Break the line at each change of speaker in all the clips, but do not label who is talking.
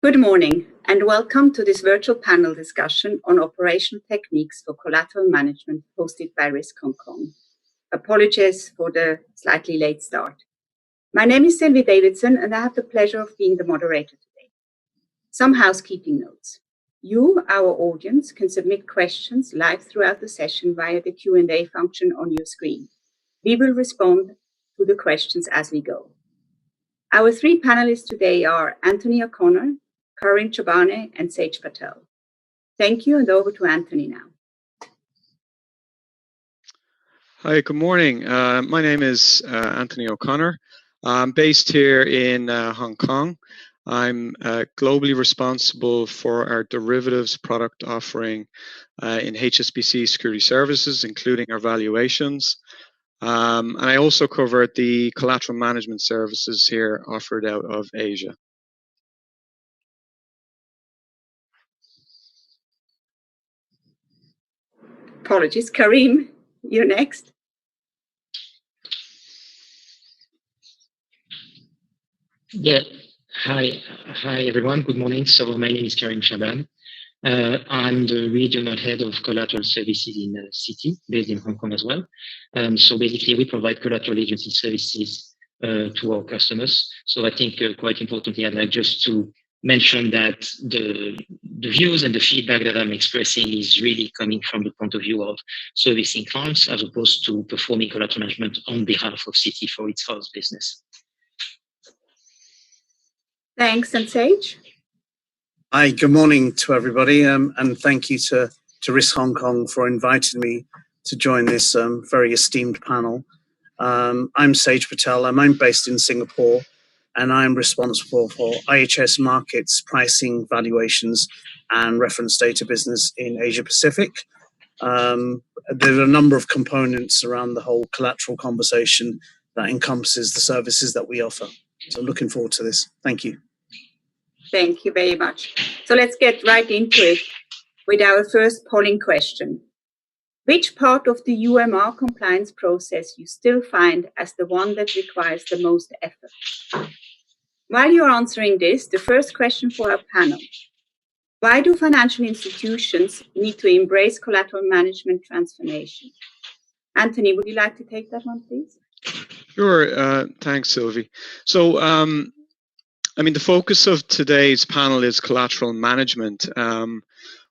Good morning and welcome to this virtual panel discussion on operational techniques for collateral management hosted by Risk Hong Kong. Apologies for the slightly late start. My name is Sylvie Davidson and I have the pleasure of being the moderator today. Some housekeeping notes. You, our audience, can submit questions live throughout the session via the Q&A function on your screen. We will respond to the questions as we go. Our three panelists today are Anthony O'Connor, Karin Chobane, and Sage Patel. Thank you, and over to Anthony now.
Hi, good morning. My name is Anthony O'Connor. I'm based here in Hong Kong. I'm globally responsible for our derivatives product offering in HSBC Security Services, including our valuations. And I also cover the collateral management services here offered out of Asia.
Apologies. Karim, you're next.
Yeah. Hi everyone. Good morning. So my name is Karim Shaban. I'm the regional head of collateral services in Citi, based in Hong Kong as well. So basically, we provide collateral agency services to our customers. So I think quite importantly, I'd like just to mention that the views and the feedback that I'm expressing is really coming from the point of view of servicing clients as opposed to performing collateral management on behalf of Citi for its house business.
Thanks, and Sage?
Hi, good morning to everybody, and thank you to Risk Hong Kong for inviting me to join this very esteemed panel. I'm Sage Patel. I'm based in Singapore, and I'm responsible for IHS Markit's pricing, valuations, and reference data business in Asia Pacific. There are a number of components around the whole collateral conversation that encompasses the services that we offer. So looking forward to this. Thank you.
Thank you very much. So let's get right into it with our first polling question. Which part of the UMR compliance process you still find as the one that requires the most effort? While you're answering this, the first question for our panel. Why do financial institutions need to embrace collateral management transformation? Anthony, would you like to take that one, please?
Sure. Thanks, Sylvie. So, I mean, the focus of today's panel is collateral management.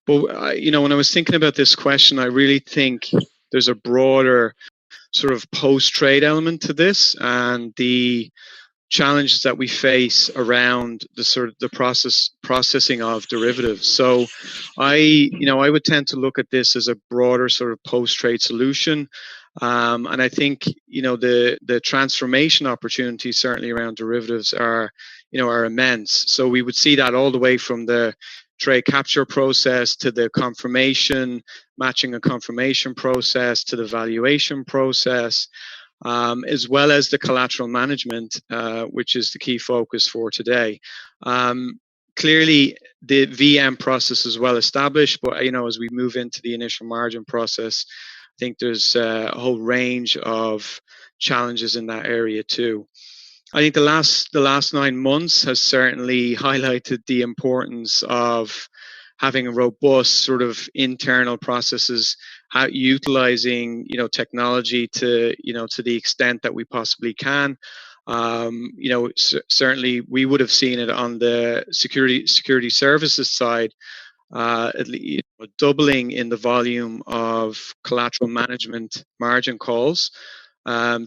But, you know, when I was thinking about this question, I really think there's a broader sort of post-trade element to this and the challenges that we face around the sort of the processing of derivatives. So I would tend to look at this as a broader sort of post-trade solution. And I think, the transformation opportunities certainly around derivatives are immense. So we would see that all the way from the trade capture process to the confirmation, matching and confirmation process to the valuation process, as well as the collateral management, which is the key focus for today. Clearly, the VM process is well established, but as we move into the initial margin process, I think there's a whole range of challenges in that area too. I think the last 9 months has certainly highlighted the importance of having a robust sort of internal processes, utilizing technology to to the extent that we possibly can. Certainly we would have seen it on the security services side, at least doubling in the volume of collateral management margin calls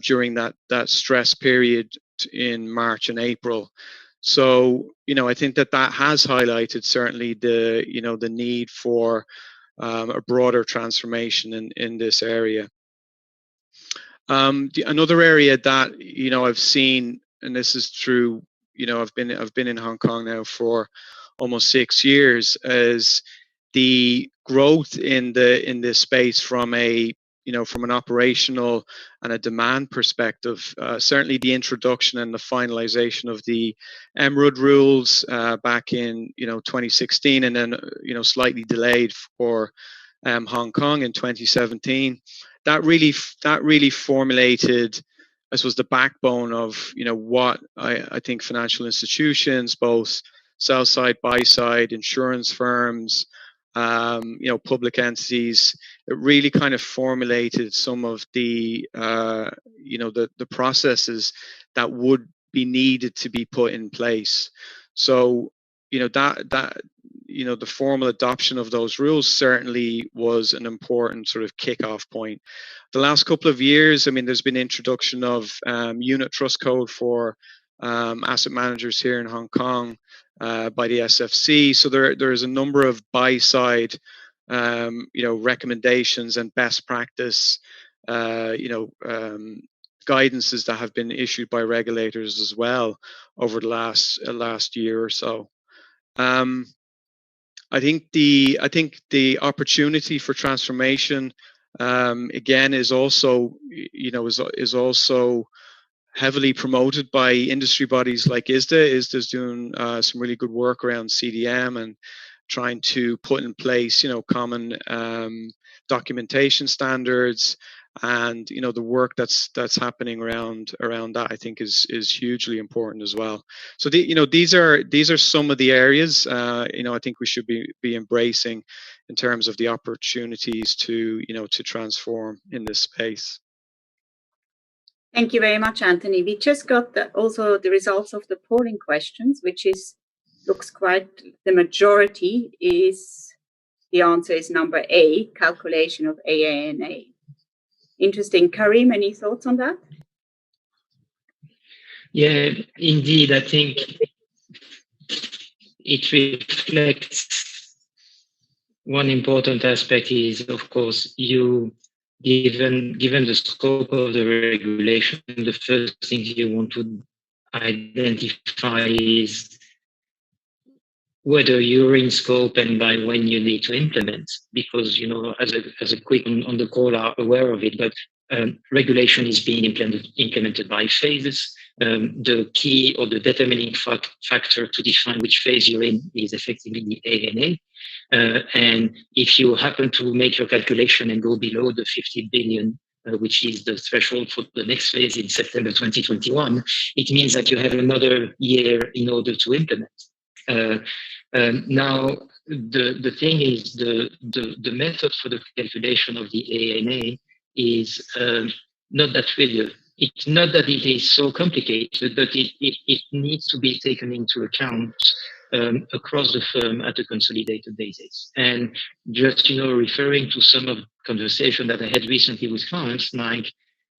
during that stress period in March and April. So I think that has highlighted certainly the the need for a broader transformation in this area. Another area that I've seen, and this is through I've been in Hong Kong now for almost 6 years, is the growth in this space from from an operational and a demand perspective. Certainly the introduction and the finalization of the MRUD rules back in 2016, and then slightly delayed for Hong Kong in 2017. That really formulated, I suppose, the backbone of what I think financial institutions, both sell side, buy side, insurance firms, public entities. It really kind of formulated some of the the processes that would be needed to be put in place. So the formal adoption of those rules certainly was an important sort of kickoff point. The last couple of years, I mean, there's been introduction of unit trust code for asset managers here in Hong Kong by the SFC. So there's a number of buy side recommendations and best practice guidances that have been issued by regulators as well over the last year or so. I think the opportunity for transformation again is also is also heavily promoted by industry bodies like ISDA. ISDA's doing some really good work around CDM and trying to put in place common documentation standards, and the work that's happening around that, I think is hugely important as well. So these are some of the areas I think we should be embracing in terms of the opportunities to to transform in this space.
Thank you very much, Anthony. We just got also the results of the polling questions, which looks quite, the majority is, the answer is number A, calculation of AANA. Interesting. Karim, any thoughts on that?
Yeah, indeed. I think it reflects one important aspect is, of course, given the scope of the regulation, the first thing you want to identify is whether you're in scope and by when you need to implement, because as a quick on the call are aware of it, but regulation is being implemented by phases. The key or the determining factor to define which phase you're in is effectively the AANA. And if you happen to make your calculation and go below the 50 billion, which is the threshold for the next phase in September 2021, it means that you have another year in order to implement. Now, the thing is, the method for the calculation of the AANA is not that trivial. It's not that it is so complicated, but it needs to be taken into account across the firm at a consolidated basis. And just referring to some of the conversation that I had recently with clients, like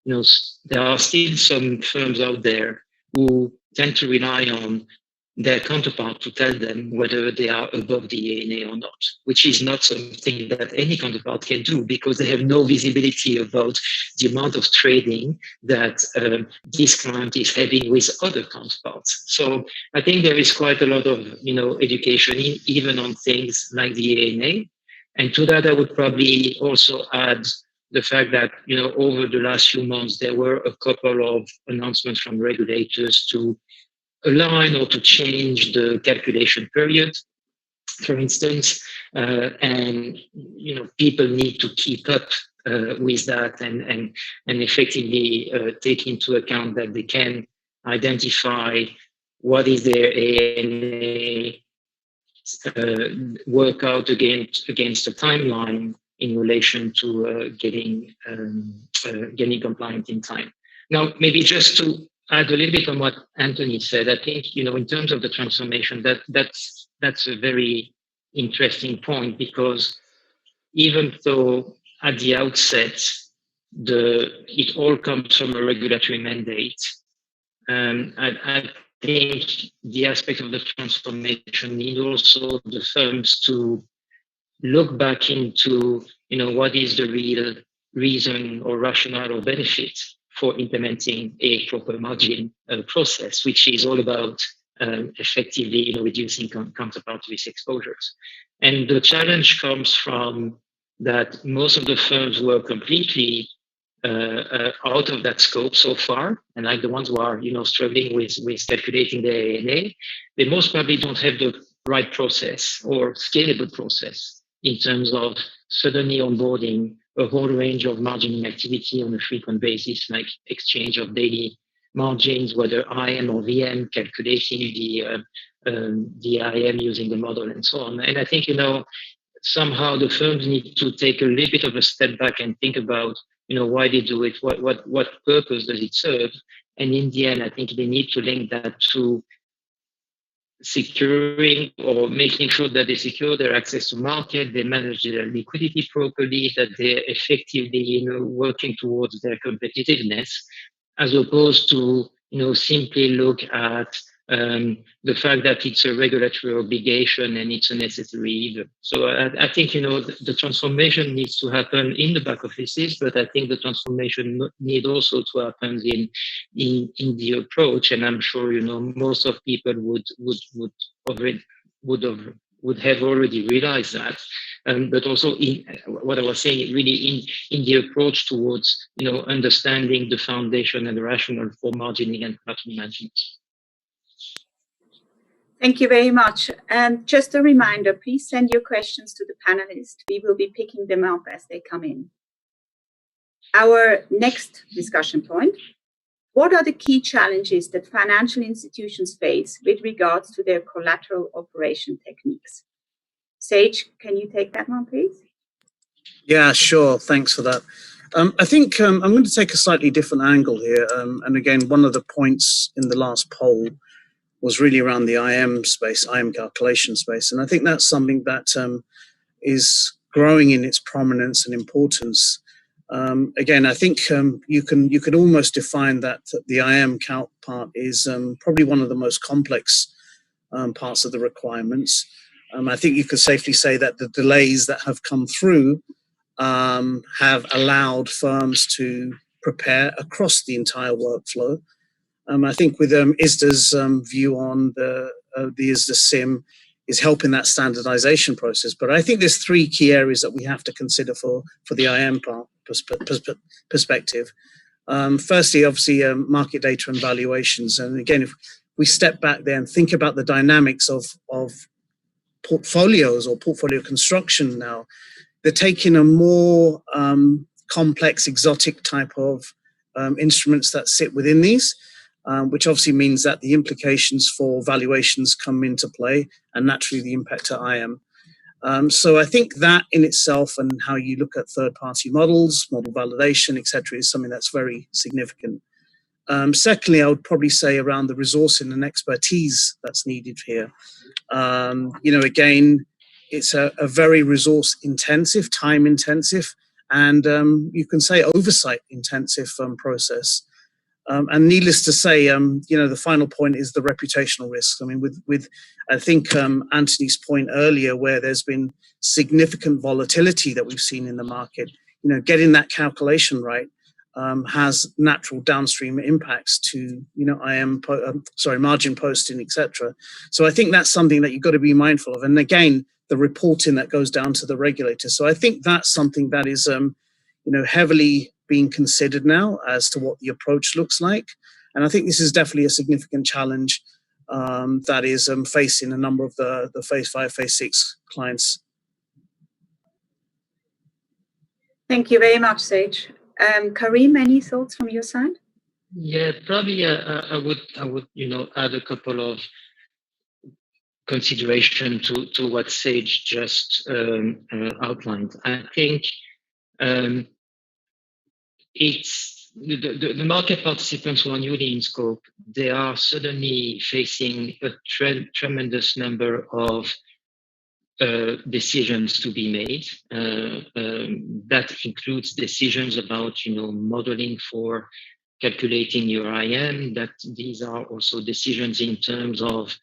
there are still some firms out there who tend to rely on their counterpart to tell them whether they are above the AANA or not, which is not something that any counterpart can do because they have no visibility about the amount of trading that this client is having with other counterparts. So I think there is quite a lot of education even on things like the AANA. And to that, I would probably also add the fact that over the last few months, there were a couple of announcements from regulators to align or to change the calculation period, for instance, and people need to keep up with that and effectively take into account that they can identify what is their AANA, work out against a timeline in relation to getting compliant in time. Now, maybe just to add a little bit on what Anthony said, I think, in terms of the transformation, that's a very interesting point, because even though at the outset, it all comes from a regulatory mandate, I think the aspect of the transformation need also the firms to look back into, what is the real reason or rationale or benefit for implementing a proper margin process, which is all about effectively reducing counterparty risk exposures. And the challenge comes from that most of the firms were completely out of that scope so far, and like the ones who are struggling with calculating the AANA, they most probably don't have the right process or scalable process in terms of suddenly onboarding a whole range of margining activity on a frequent basis, like exchange of daily margins, whether IM or VM, calculating the IM using the model and so on. And I think, somehow the firms need to take a little bit of a step back and think about, why they do it, what purpose does it serve? And in the end, I think they need to link that to securing or making sure that they secure their access to market, they manage their liquidity properly, that they're effectively, working towards their competitiveness, as opposed to, simply look at the fact that it's a regulatory obligation and it's a necessary evil. So I think, the transformation needs to happen in the back offices, but I think the transformation need also to happen in the approach. And I'm sure, most of people would have already realized that. But also in what I was saying, really in the approach towards, understanding the foundation and the rationale for margining and collateral management.
Thank you very much. And just a reminder, please send your questions to the panelists. We will be picking them up as they come in. Our next discussion point: what are the key challenges that financial institutions face with regards to their collateral operation techniques? Sage, can you take that one, please?
Yeah, sure. Thanks for that. I think I'm going to take a slightly different angle here. And again, one of the points in the last poll was really around the IIM space, IIM calculation space. And I think that's something that is growing in its prominence and importance. Again, I think you could almost define that the IIM calc part is probably one of the most complex parts of the requirements. I think you could safely say that the delays that have come through have allowed firms to prepare across the entire workflow. I think with ISDA's view on the ISDA SIM is helping that standardization process. But I think there's three key areas that we have to consider for the IIM part perspective. Firstly, obviously, market data and valuations. And again, if we step back there and think about the dynamics of portfolios or portfolio construction now, they're taking a more complex, exotic type of instruments that sit within these, which obviously means that the implications for valuations come into play and naturally the impact to IM. So I think that in itself and how you look at third-party models, model validation, etc., is something that's very significant. Secondly, I would probably say around the resourcing and expertise that's needed here. Again, it's a very resource-intensive, time-intensive, and you can say oversight-intensive process. And needless to say, the final point is the reputational risks. I mean, with I think Anthony's point earlier, where there's been significant volatility that we've seen in the market, getting that calculation right has natural downstream impacts to, margin posting, etc. So I think that's something that you've got to be mindful of. And again, the reporting that goes down to the regulator. So I think that's something that is, heavily being considered now as to what the approach looks like. And I think this is definitely a significant challenge that is facing a number of the phase 5, phase 6 clients.
Thank you very much, Sage. Karim, any thoughts from your side?
Yeah, probably I would add a couple of consideration to what Sage just outlined. I think it's the market participants who are newly in scope. They are suddenly facing a tremendous number of decisions to be made. That includes decisions about modeling for calculating your IM. That these are also decisions in terms of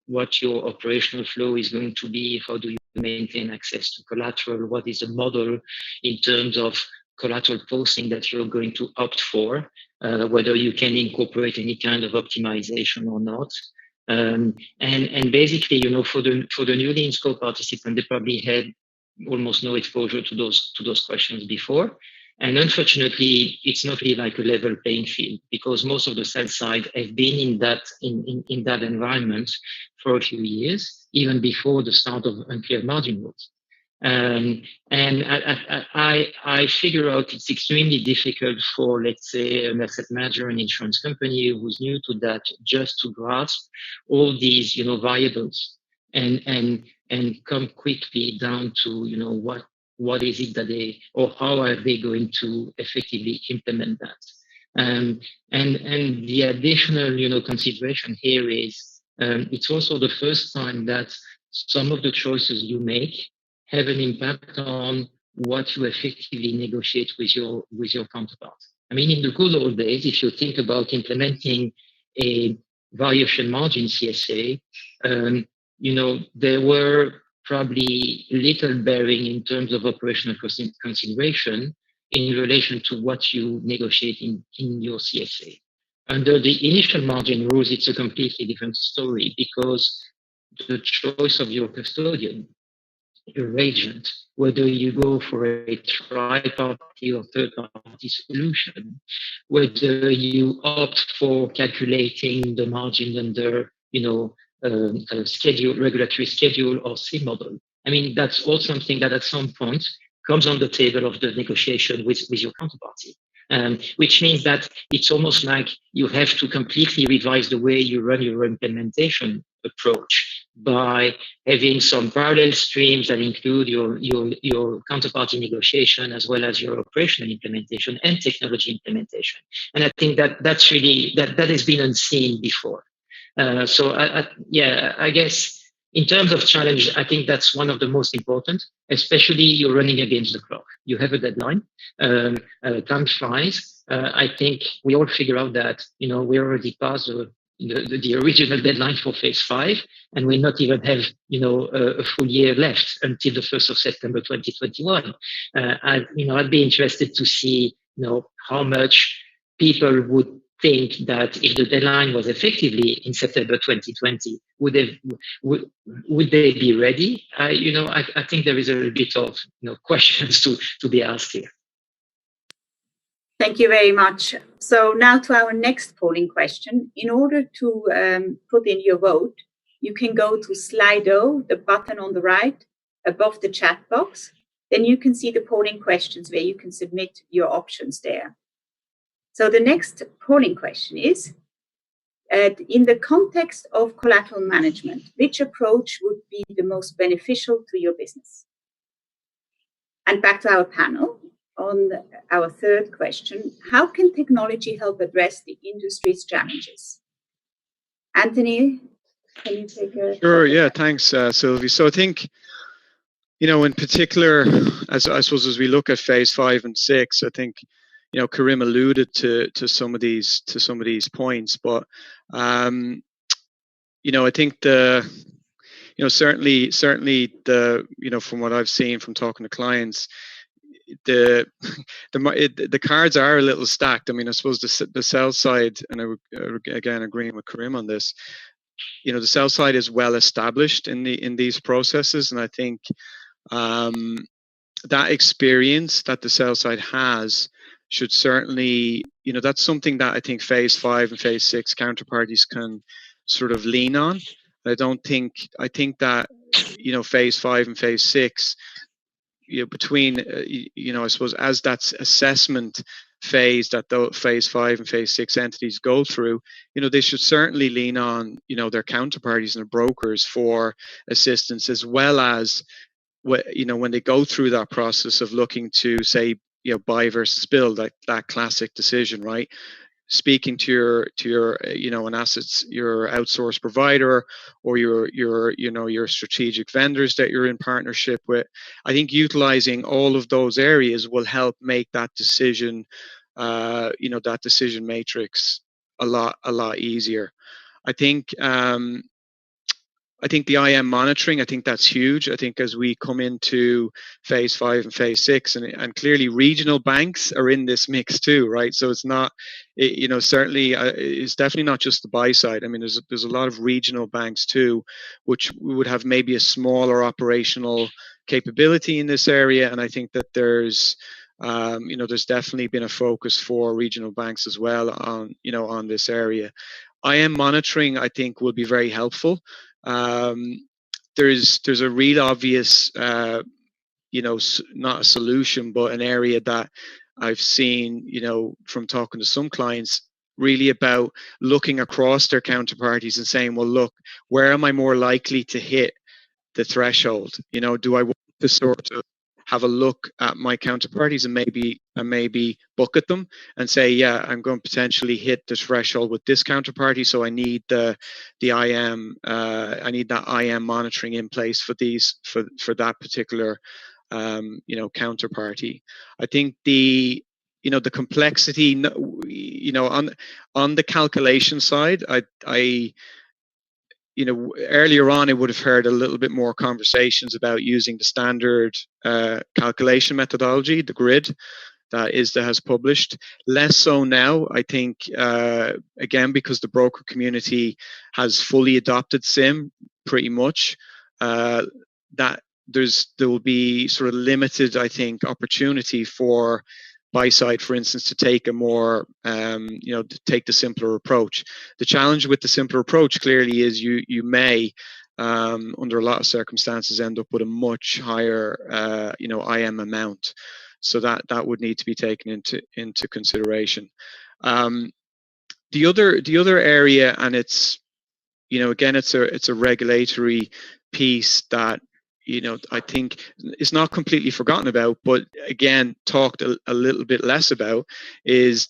what your operational flow is going to be. How do you maintain access to collateral? What is the model in terms of collateral posting that you're going to opt for? Whether you can incorporate any kind of optimization or not. And basically, for the newly in scope participant, they probably had almost no exposure to those questions before. And unfortunately, it's not really like a level playing field, because most of the sell side have been in that environment for a few years, even before the start of unclear margin rules. And I figure out it's extremely difficult for, let's say, an asset manager, an insurance company who's new to that, just to grasp all these, variables and come quickly down to, what is it that they, or how are they going to effectively implement that. And the additional, consideration here is it's also the first time that some of the choices you make have an impact on what you effectively negotiate with your counterpart. I mean, in the good old days, if you think about implementing a variation margin CSA, there were probably little bearing in terms of operational consideration in relation to what you negotiate in your CSA. Under the initial margin rules, it's a completely different story because the choice of your custodian, your agent, whether you go for a tri-party or third-party solution, whether you opt for calculating the margin under, a schedule, regulatory schedule or C model. I mean, that's all something that at some point comes on the table of the negotiation with your counterparty. Which means that it's almost like you have to completely revise the way you run your implementation approach by having some parallel streams that include your counterparty negotiation as well as your operational implementation and technology implementation. And I think that's really that has been unseen before. So I guess in terms of challenge, I think that's one of the most important, especially you're running against the clock. You have a deadline, time flies. I think we all figure out that, we already passed the original deadline for phase 5, and we not even have, a full year left until the 1st of September 2021. I'd be interested to see, how much people would think that if the deadline was effectively in September 2020, would they be ready? I think there is a little bit of questions to be asked here.
Thank you very much. So now to our next polling question. In order to put in your vote, you can go to Slido, the button on the right above the chat box. Then you can see the polling questions where you can submit your options there. So the next polling question is, in the context of collateral management, which approach would be the most beneficial to your business? And back to our panel on our third question, how can technology help address the industry's challenges? Anthony, can you take a...
Sure, yeah, thanks, Sylvie. So I think, in particular, as I suppose as we look at phase 5 and 6, I think, Karim alluded to some of these points, but I think certainly the from what I've seen from talking to clients, the cards are a little stacked. I mean, I suppose the sell side, and I would again agreeing with Karim on this, the sell side is well established in these processes, and I think that experience that the sell side has should certainly, that's something that I think phase 5 and phase 6 counterparties can sort of lean on. I think that, phase 5 and phase 6, between, I suppose as that assessment phase that phase 5 and phase 6 entities go through, they should certainly lean on, their counterparties and their brokers for assistance, as well as, when they go through that process of looking to, say, buy versus build, that classic decision, right? Speaking to your an assets, your outsource provider, or your strategic vendors that you're in partnership with. I think utilizing all of those areas will help make that decision, that decision matrix a lot easier. I think the IIM monitoring, I think that's huge. I think as we come into phase 5 and phase 6, and clearly regional banks are in this mix too, right? So it's not, certainly it's definitely not just the buy side. I mean, there's a lot of regional banks too, which would have maybe a smaller operational capability in this area. And I think that there's definitely been a focus for regional banks as well on this area. IIM monitoring, I think, will be very helpful. There's a real obvious not a solution, but an area that I've seen, from talking to some clients, really about looking across their counterparties and saying, well, look, where am I more likely to hit the threshold? Do I want to sort of have a look at my counterparties and maybe bucket them and say, yeah, I'm going to potentially hit the threshold with this counterparty, so I need the IM, I need that IM monitoring in place for that particular counterparty. I think the complexity, on the calculation side, earlier on, I would have heard a little bit more conversations about using the standard calculation methodology, the grid that ISDA has published. Less so now, I think, again, because the broker community has fully adopted SIM pretty much, that there will be sort of limited, I think, opportunity for buy side, for instance, to take a more, to take the simpler approach. The challenge with the simpler approach clearly is you may, under a lot of circumstances, end up with a much higher, IM amount. So that would need to be taken into consideration. The other area, and it's, again, it's a regulatory piece that, I think is not completely forgotten about, but again, talked a little bit less about, is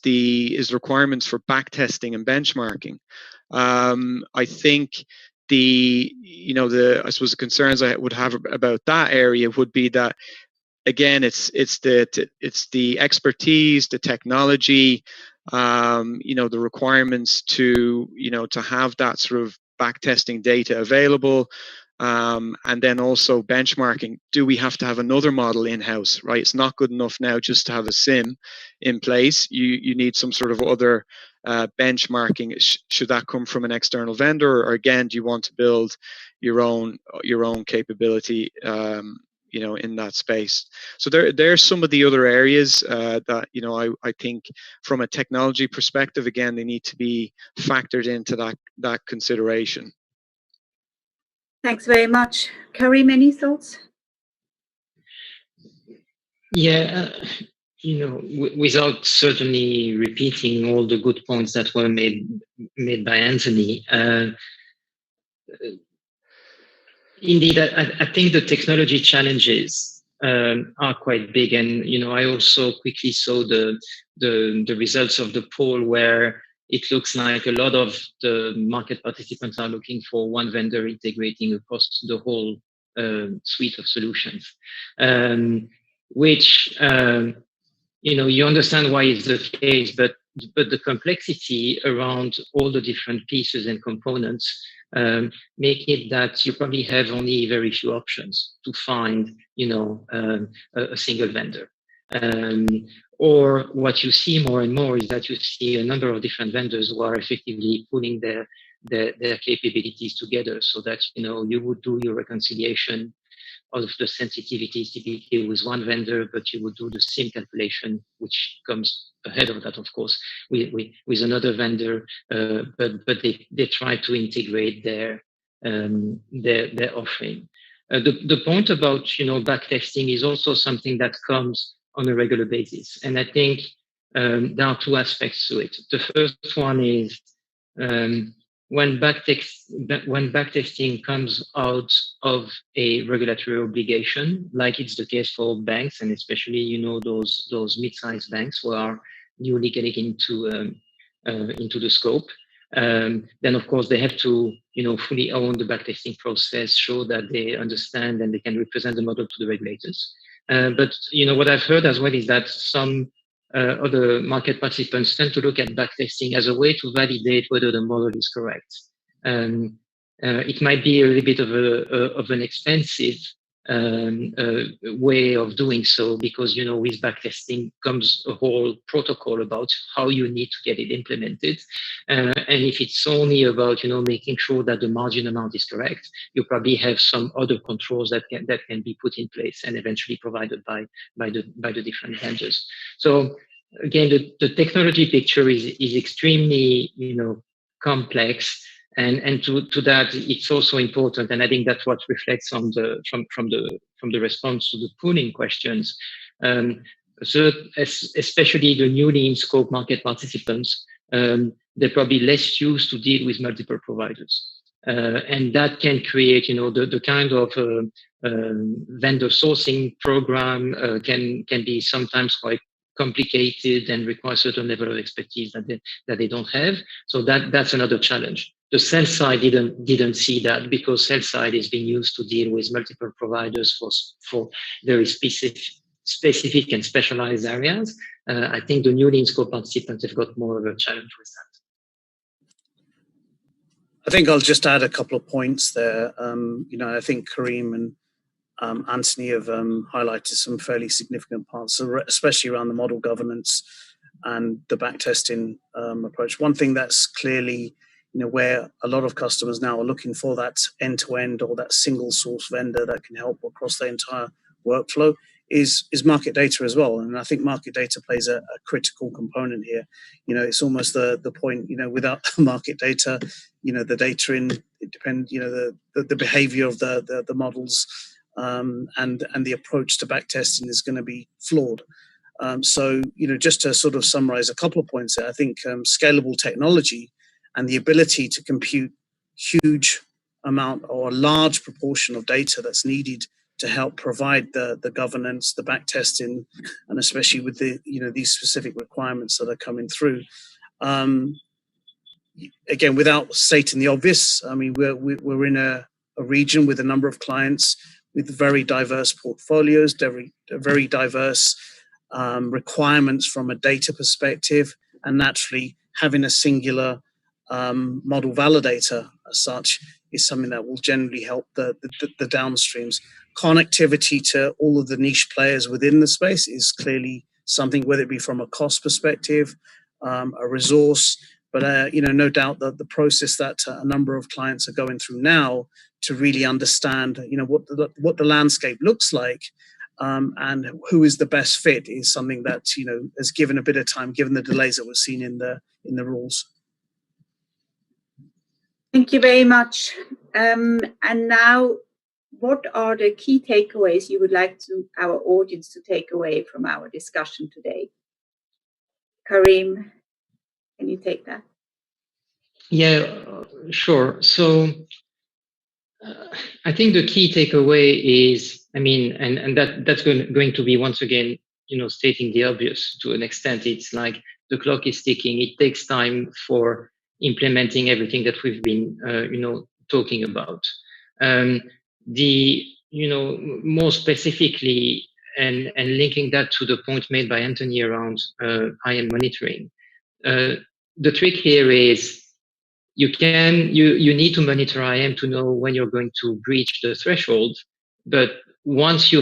requirements for back testing and benchmarking. I think I suppose the concerns I would have about that area would be that, again, it's the expertise, the technology, the requirements to have that sort of back testing data available. And then also benchmarking. Do we have to have another model in-house, right? It's not good enough now just to have a SIM in place. You need some sort of other benchmarking. Should that come from an external vendor, or again, do you want to build your own capability, in that space? So there's some of the other areas that I think from a technology perspective, again, they need to be factored into that consideration.
Thanks very much. Karim, any thoughts?
Yeah, without certainly repeating all the good points that were made by Anthony, indeed, I think the technology challenges are quite big, and I also quickly saw the results of the poll where it looks like a lot of the market participants are looking for one vendor integrating across the whole suite of solutions, which you understand why it's the case, but the complexity around all the different pieces and components make it that you probably have only very few options to find a single vendor. Or what you see more and more is that you see a number of different vendors who are effectively pulling their capabilities together, so that you would do your reconciliation of the sensitivities typically with one vendor, but you would do the SIM calculation, which comes ahead of that, of course, with another vendor. But they try to integrate their offering. The point about backtesting is also something that comes on a regular basis, and I think there are two aspects to it. The first one is when backtesting comes out of a regulatory obligation, like it's the case for banks, and especially those mid-sized banks who are newly getting into the scope, then of course they have to fully own the backtesting process, show that they understand and they can represent the model to the regulators. But what I've heard as well is that some other market participants tend to look at backtesting as a way to validate whether the model is correct. It might be a little bit of an expensive way of doing so, because with backtesting comes a whole protocol about how you need to get it implemented, and if it's only about making sure that the margin amount is correct, you probably have some other controls that can be put in place and eventually provided by the different vendors. So again, the technology picture is extremely complex. And to that, it's also important, and I think that's what reflects on from the response to the pooling questions. So especially the newly in scope market participants, they're probably less used to deal with multiple providers. And that can create, the kind of vendor sourcing program can be sometimes quite complicated and require a certain level of expertise that they don't have. So that's another challenge. The sell side didn't see that, because sell side is being used to deal with multiple providers for very specific and specialized areas. I think the newly in scope participants have got more of a challenge with that.
I think I'll just add a couple of points there. I think Karim and Anthony have highlighted some fairly significant parts, especially around the model governance and the backtesting approach. One thing that's clearly, where a lot of customers now are looking for that end-to-end or that single source vendor that can help across the entire workflow is market data as well. And I think market data plays a critical component here. It's almost the point, without market data, the data it depends, the behavior of the models and the approach to backtesting is going to be flawed. So, just to sort of summarize a couple of points there, I think scalable technology and the ability to compute huge amount or a large proportion of data that's needed to help provide the governance, the backtesting, and especially with the these specific requirements that are coming through. Again, without stating the obvious, I mean, we're in a region with a number of clients with very diverse portfolios, very diverse requirements from a data perspective, and naturally having a singular model validator as such is something that will generally help the downstreams. Connectivity to all of the niche players within the space is clearly something, whether it be from a cost perspective, a resource, but no doubt that the process that a number of clients are going through now to really understand, what the landscape looks like, and who is the best fit is something that has given a bit of time, given the delays that we've seen in the rules.
Thank you very much. And now, what are the key takeaways you would like our audience to take away from our discussion today? Karim, can you take that?
Yeah, sure. So I think the key takeaway is, and that's going to be, once again, stating the obvious to an extent. It's like the clock is ticking. It takes time for implementing everything that we've been, talking about. More specifically, and linking that to the point made by Anthony around IIM monitoring. The trick here is you need to monitor IIM to know when you're going to breach the threshold, but once you're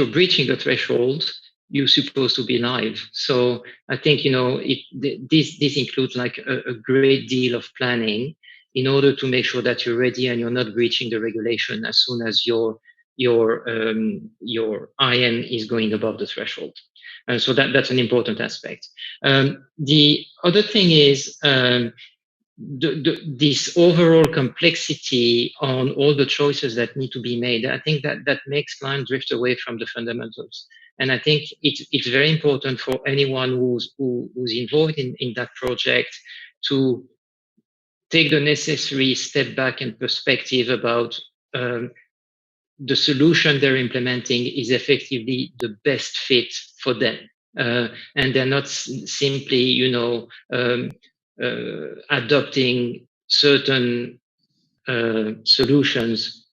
breaching the threshold, you're supposed to be live. So I think this includes like a great deal of planning in order to make sure that you're ready and you're not breaching the regulation as soon as your IIM is going above the threshold. So that's an important aspect. The other thing is this overall complexity on all the choices that need to be made. I think that makes clients drift away from the fundamentals. And I think it's very important for anyone who's involved in that project to take the necessary step back and perspective about the solution they're implementing is effectively the best fit for them. And they're not simply, adopting certain solutions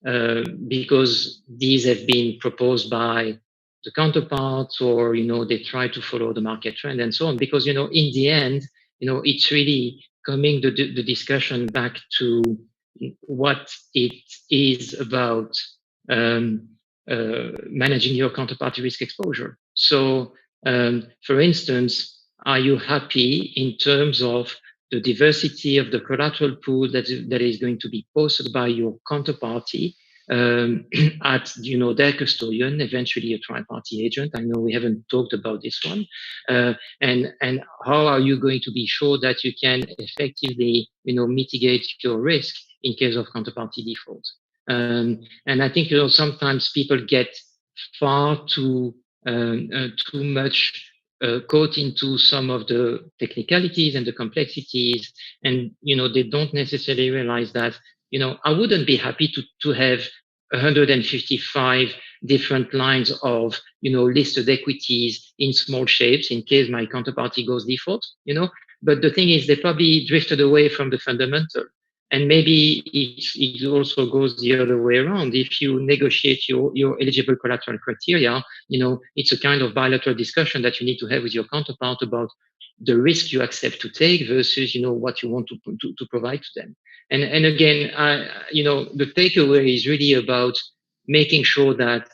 because these have been proposed by the counterparts, or they try to follow the market trend and so on. Because in the end, it's really coming the discussion back to what it is about managing your counterparty risk exposure. So, for instance, are you happy in terms of the diversity of the collateral pool that is going to be posted by your counterparty at their custodian, eventually a tri-party agent. I know we haven't talked about this one, and how are you going to be sure that you can effectively mitigate your risk in case of counterparty default? And I think sometimes people get far too much caught into some of the technicalities and the complexities, and they don't necessarily realize that I wouldn't be happy to have 155 different lines of listed equities in small shapes in case my counterparty goes default. But the thing is, they probably drifted away from the fundamental. And maybe it also goes the other way around. If you negotiate your eligible collateral criteria, it's a kind of bilateral discussion that you need to have with your counterpart about the risk you accept to take versus what you want to provide to them. And again, the takeaway is really about making sure that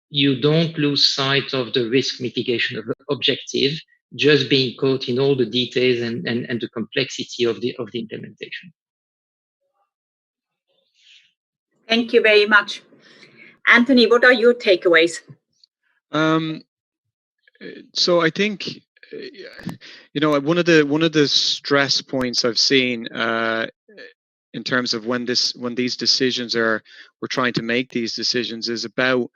you don't lose sight of the risk mitigation objective, just being caught in all the details and the complexity of the implementation.
Thank you very much. Anthony, what are your takeaways?
So I think, one of the stress points I've seen in terms of when these decisions we're trying to make these decisions is about,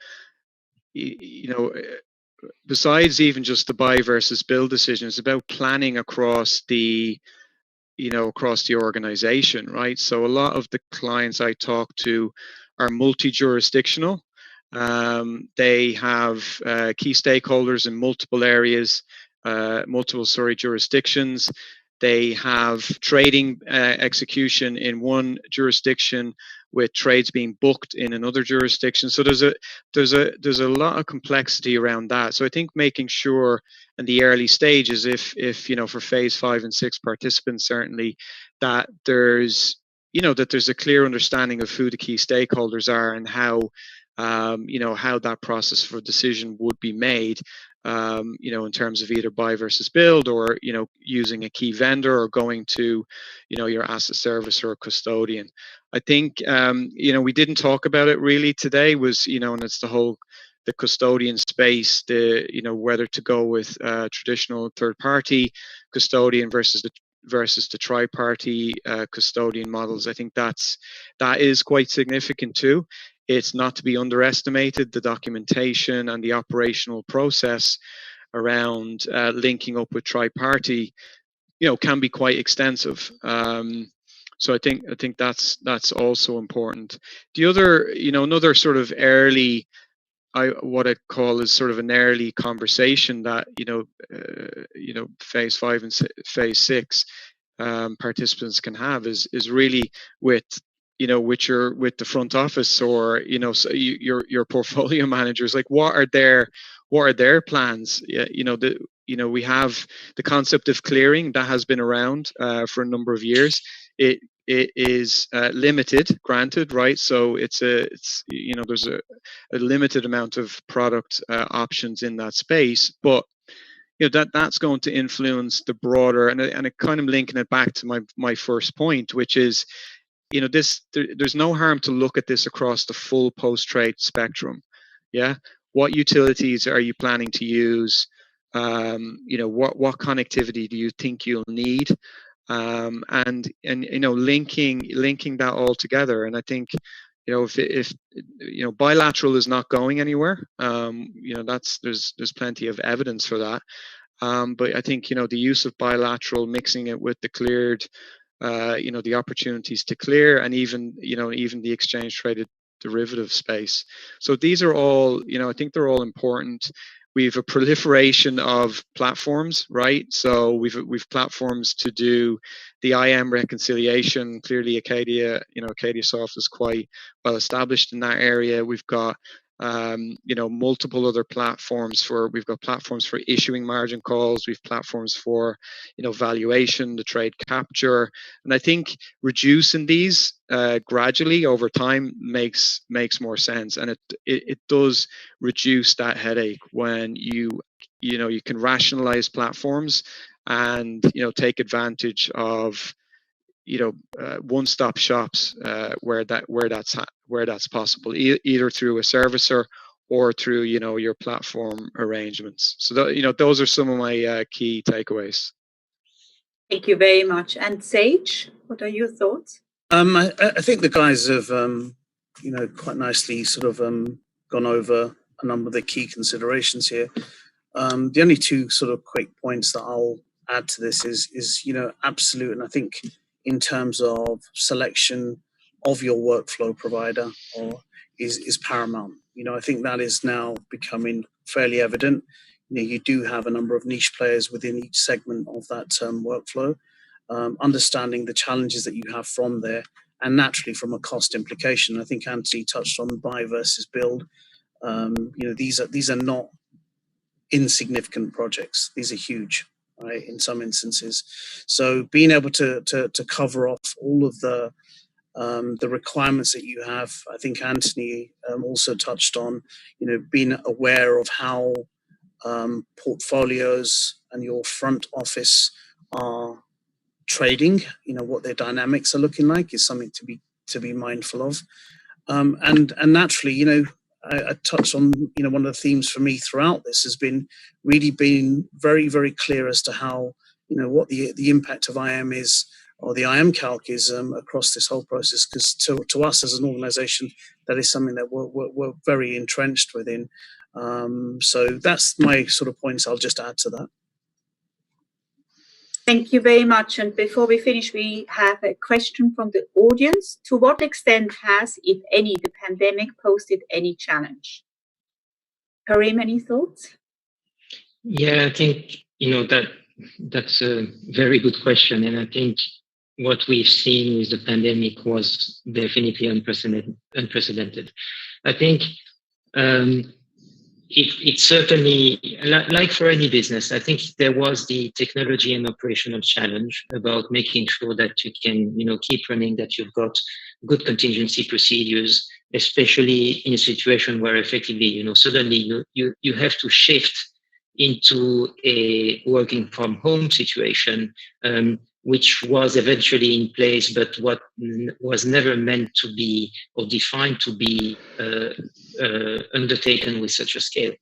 besides even just the buy versus build decision, it's about planning across the organization, right? So a lot of the clients I talk to are multi-jurisdictional. They have key stakeholders in multiple areas, jurisdictions. They have trading execution in one jurisdiction with trades being booked in another jurisdiction. So there's a lot of complexity around that. So I think making sure in the early stages, if for phase 5 and 6 participants, certainly that there's a clear understanding of who the key stakeholders are and how how that process for decision would be made, in terms of either buy versus build, or using a key vendor, or going to your asset servicer or custodian. I think we didn't talk about it really today, was and it's the custodian space, whether to go with traditional third party custodian versus the tri-party custodian models. I think that is quite significant too. It's not to be underestimated, the documentation and the operational process around linking up with tri-party, can be quite extensive. So I think that's also important. The other, another sort of early, what I call is sort of an early conversation that phase 5 and phase 6 participants can have is really with with the front office, or so your portfolio managers. Like, what are their plans? We have the concept of clearing that has been around for a number of years. It is limited, granted, right? So there's a limited amount of product options in that space, but that's going to influence the broader, and it kind of linking it back to my first point, which is there's no harm to look at this across the full post-trade spectrum. Yeah, what utilities are you planning to use? What connectivity do you think you'll need? And linking that all together. And I think if bilateral is not going anywhere, there's plenty of evidence for that. But I think the use of bilateral, mixing it with the cleared, the opportunities to clear, and even the exchange traded derivative space. So these are all, I think they're all important. We've a proliferation of platforms, right? So we've platforms to do the IIM reconciliation. Clearly, Acadiasoft is quite well established in that area. We've got multiple other platforms we've got platforms for issuing margin calls. We've platforms for valuation, the trade capture, and I think reducing these gradually over time makes more sense, and it does reduce that headache when you can rationalize platforms and take advantage of one-stop shops where that's possible, either through a servicer or through your platform arrangements. So those are some of my key takeaways.
Thank you very much. And Sage, what are your thoughts?
I think the guys have quite nicely sort of gone over a number of the key considerations here. The only two sort of quick points that I'll add to this is absolute, and I think in terms of selection of your workflow provider is paramount. I think that is now becoming fairly evident. You do have a number of niche players within each segment of that workflow. Understanding the challenges that you have from there, and naturally from a cost implication. I think Anthony touched on buy versus build. These are not insignificant projects. These are huge, right, in some instances. So being able to cover off all of the requirements that you have, I think Anthony also touched on, being aware of how portfolios and your front office are trading, what their dynamics are looking like is something to be mindful of. And naturally, I touched on, one of the themes for me throughout this has been really being very, very clear as to how, what the impact of IIM is, or the IIM Calc is across this whole process, because to us as an organization, that is something that we're very entrenched within. So that's my sort of points. I'll just add to that.
Thank you very much. And before we finish, we have a question from the audience. To what extent has, if any, the pandemic posed any challenge? Karim, any thoughts?
Yeah, I think, that's a very good question. And I think what we've seen with the pandemic was definitely unprecedented. I think it certainly, like for any business, I think there was the technology and operational challenge about making sure that you can, keep running, that you've got good contingency procedures, especially in a situation where effectively, suddenly you have to shift into a working from home situation, which was eventually in place, but what was never meant to be or defined to be undertaken with such a scale.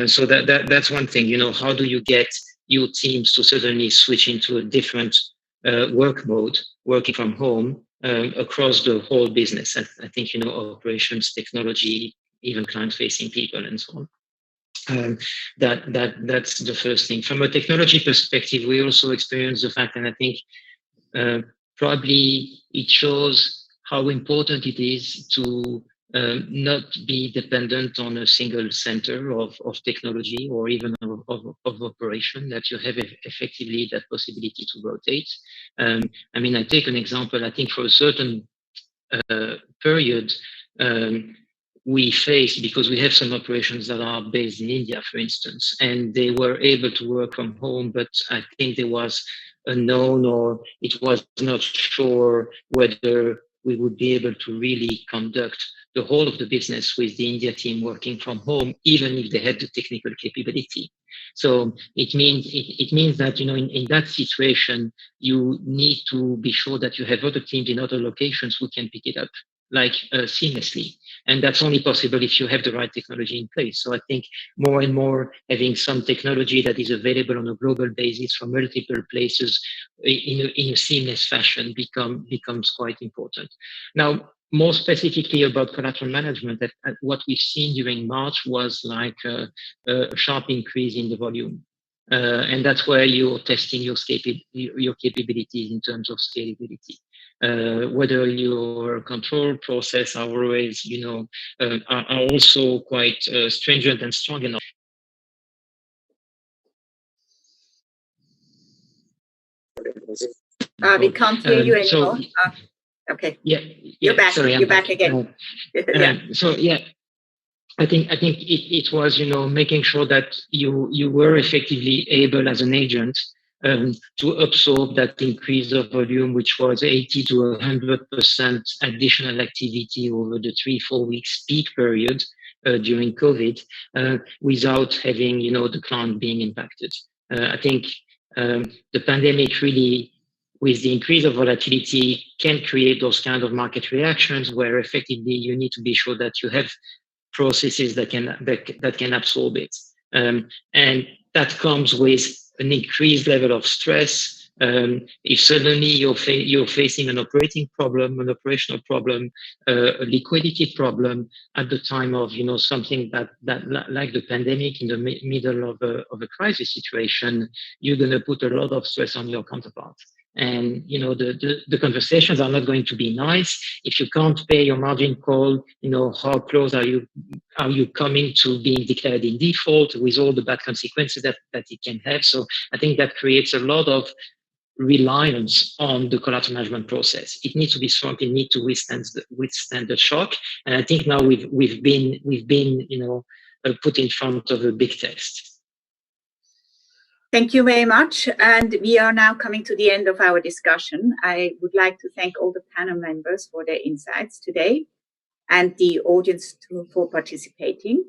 So that's one thing. How do you get your teams to suddenly switch into a different work mode, working from home across the whole business? I think operations, technology, even client-facing people, and so on. That's the first thing. From a technology perspective, we also experience the fact, and I think probably it shows how important it is to not be dependent on a single center of technology or even of operation, that you have effectively that possibility to rotate. I take an example. I think for a certain period, we faced, because we have some operations that are based in India, for instance, and they were able to work from home, but I think there was unknown, or it was not sure whether we would be able to really conduct the whole of the business with the India team working from home, even if they had the technical capability. So it means that, in that situation, you need to be sure that you have other teams in other locations who can pick it up, seamlessly. And that's only possible if you have the right technology in place. So I think more and more having some technology that is available on a global basis from multiple places in a seamless fashion becomes quite important. Now, more specifically about collateral management, what we've seen during March was a sharp increase in the volume. And that's where you're testing your capabilities in terms of scalability. Whether your control process are always, are also quite stringent and strong enough.
We can't hear you anymore. Okay.
Yeah,
you're back.
Sorry,
you're back again.
I think it was, making sure that you were effectively able as an agent to absorb that increase of volume, which was 80 to 100% additional activity over the 3-4 weeks peak period during COVID, without having, the client being impacted. I think the pandemic really with the increase of volatility can create those kind of market reactions where effectively you need to be sure that you have processes that can absorb it. And that comes with an increased level of stress. If suddenly you're facing an operating problem, an operational problem, a liquidity problem at the time of something that like the pandemic in the middle of a crisis situation, you're going to put a lot of stress on your counterparts. And the conversations are not going to be nice. If you can't pay your margin call, how close are you coming to being declared in default, with all the bad consequences that it can have? So I think that creates a lot of reliance on the collateral management process. It needs to be strong. It needs to withstand the shock. And I think now we've been put in front of a big test.
Thank you very much. And we are now coming to the end of our discussion. I would like to thank all the panel members for their insights today and the audience for participating.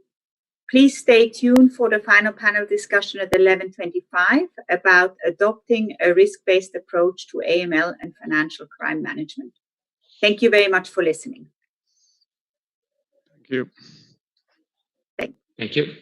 Please stay tuned for the final panel discussion at 11:25 about adopting a risk-based approach to AML and financial crime management. Thank you very much for listening.
Thank you.
Thank you.